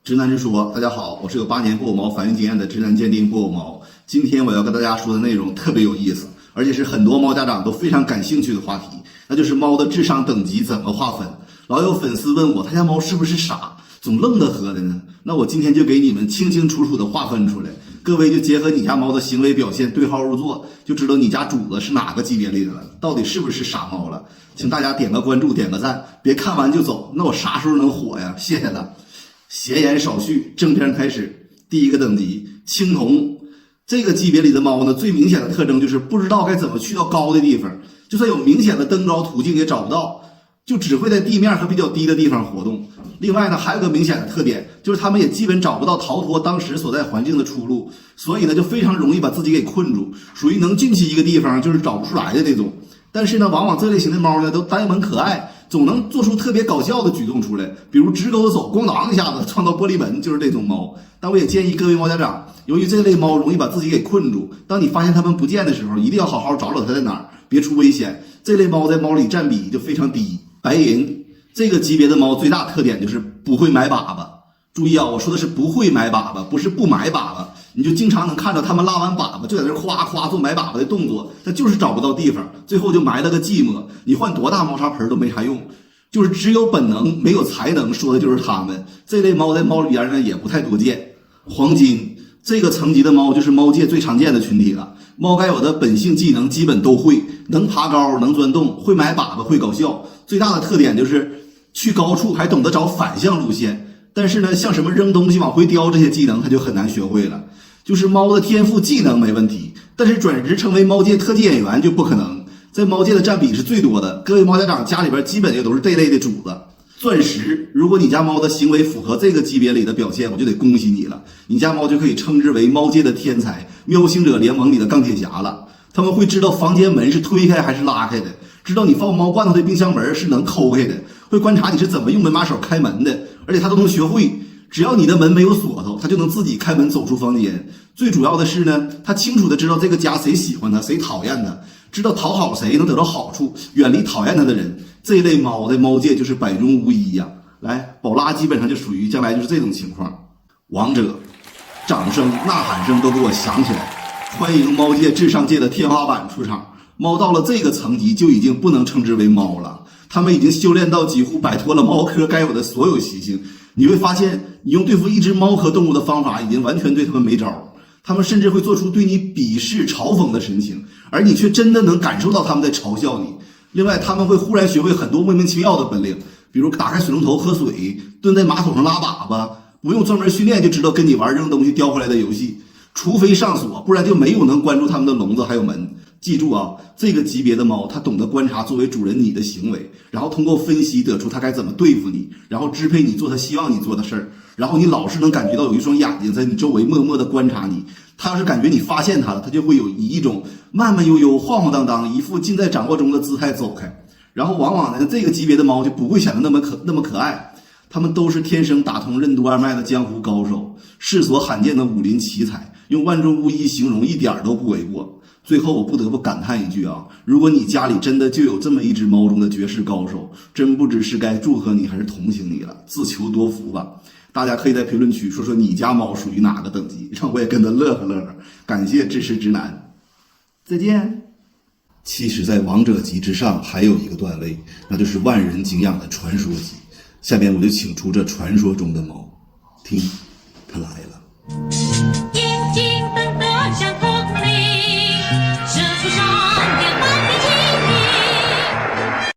直男之说，大家好，我是有8年布偶猫繁育经验的直男鉴定布偶猫。今天我要跟大家说的内容特别有意思，而且是很多猫家长都非常感兴趣的话题，那就是猫的智商等级怎么划分。老有粉丝问我，他家猫是不是傻，总愣的喝的呢？那我今天就给你们清清楚楚的划分出来，各位就结合你家猫的行为表现对号入座，就知道你家主子是哪个级别里的了，到底是不是傻猫了。请大家点个关注，点个赞，别看完就走，那我啥时候能火呀？谢谢了。闲言少叙，正片开始。第一个等级青铜，这个级别里的猫呢，最明显的特征就是不知道该怎么去到高的地方，就算有明显的登高途径也找不到，就只会在地面和比较低的地方活动。另外呢，还有个明显的特点，就是它们也基本找不到逃脱当时所在环境的出路，所以呢，就非常容易把自己给困住，属于能进去一个地方就是找不出来的那种。但是呢，往往这类型的猫呢，都呆萌可爱，总能做出特别搞笑的举动出来，比如直勾着手，咣当一下子撞到玻璃门，就是这种猫。但我也建议各位猫家长，由于这类猫容易把自己给困住，当你发现它们不见的时候，一定要好好找找它在哪儿，别出危险。这类猫在猫里占比就非常低。白银这个级别的猫最大特点就是不会买粑粑。注意啊，我说的是不会买粑粑，不是不买粑粑。你就经常能看到他们拉完粑粑就在那夸夸做买粑粑的动作，他就是找不到地方，最后就埋了个寂寞。你换多大猫砂盆都没啥用，就是只有本能没有才能，说的就是他们。这类猫在猫里边呢也不太多见。黄金这个层级的猫就是猫界最常见的群体了，猫该有的本性技能基本都会，能爬高，能钻洞，会买粑粑，会搞笑。最大的特点就是去高处还懂得找反向路线。但是呢，像什么扔东西往回叼这些技能，它就很难学会了。就是猫的天赋技能没问题，但是转职成为猫界特技演员就不可能。在猫界的占比是最多的，各位猫家长家里边基本也都是这类的主子。钻石，如果你家猫的行为符合这个级别里的表现，我就得恭喜你了，你家猫就可以称之为猫界的天才，喵星者联盟里的钢铁侠了。他们会知道房间门是推开还是拉开的，知道你放猫罐头的冰箱门是能抠开的，会观察你是怎么用门把手开门的，而且它都能学会。只要你的门没有锁头，它就能自己开门走出房间。最主要的是呢，它清楚的知道这个家谁喜欢它，谁讨厌它，知道讨好谁能得到好处，远离讨厌它的人。这一类猫在猫界就是百中无一呀。来，宝拉基本上就属于将来就是这种情况。王者，掌声呐喊声都给我响起来，欢迎猫界智商界的天花板出场。猫到了这个层级就已经不能称之为猫了，它们已经修炼到几乎摆脱了猫科该有的所有习性。你会发现，你用对付一只猫科动物的方法已经完全对它们没招，它们甚至会做出对你鄙视嘲讽的神情，而你却真的能感受到它们在嘲笑你。另外，它们会忽然学会很多莫名其妙的本领，比如打开水龙头喝水，蹲在马桶上拉粑粑，不用专门训练就知道跟你玩扔东西叼回来的游戏。除非上锁，不然就没有能关住它们的笼子还有门。记住啊，这个级别的猫，它懂得观察作为主人你的行为，然后通过分析得出它该怎么对付你，然后支配你做它希望你做的事儿，然后你老是能感觉到有一双眼睛在你周围默默的观察你。它要是感觉你发现它了，它就会以一种慢慢悠悠、晃晃荡荡、一副尽在掌握中的姿态走开。然后往往呢，这个级别的猫就不会显得那么可爱。它们都是天生打通任督二脉的江湖高手，世所罕见的武林奇才，用万中无一形容一点都不为过。最后我不得不感叹一句啊，如果你家里真的就有这么一只猫中的绝世高手，真不知是该祝贺你还是同情你了，自求多福吧。大家可以在评论区说说你家猫属于哪个等级，让我也跟着乐呵乐呵。感谢支持直男，再见。其实在王者级之上还有一个段位，那就是万人敬仰的传说级。下面我就请出这传说中的猫，听。